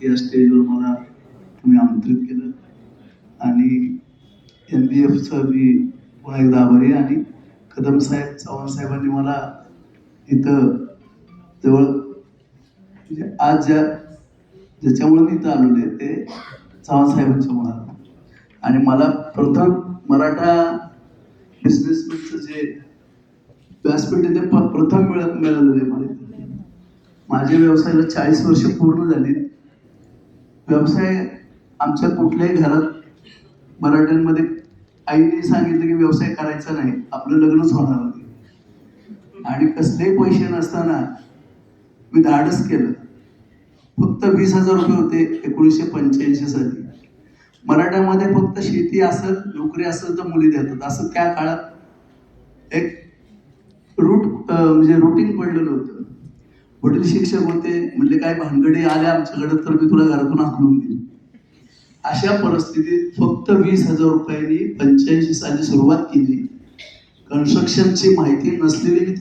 या स्टेजवर मला तुम्ही आमंत्रित केलं आणि MBFचा मी पुन्हा एकदा आभारी आहे. आणि कदम साहेब, चव्हाण साहेबांनी मला इथं जवळ म्हणजे आज ज्याच्यामुळे मी इथं आलेलो आहे ते चव्हाण साहेबांच्यामुळे आलो. आणि मला प्रथम मराठा बिझनेसमॅनचं जे व्यासपीठ आहे ते प्रथम मिळालेलं आहे मला. माझ्या व्यवसायाला 40 वर्ष पूर्ण झाली. व्यवसाय आमच्या कुठल्याही घरात मराठ्यांमध्ये आईने सांगितलं की व्यवसाय करायचा नाही, आपलं लग्नच होणार नाही. आणि कसलेही पैसे नसताना मी धाडस केलं. फक्त 20,000 रुपये होते 1985 साली. मराठ्यामध्ये फक्त शेती असेल, नोकरी असेल तर मुली देतात, असं त्या काळात एक म्हणजे रुटीन पडलेलं होतं. वडील शिक्षक होते, म्हणले काय भानगडी आल्या आमच्याकडे तर मी तुला घरातून हाकलून देईन. अशा परिस्थितीत फक्त 20,000 रुपयांनी 85 साली सुरुवात केली. कन्स्ट्रक्शनची माहिती नसलेली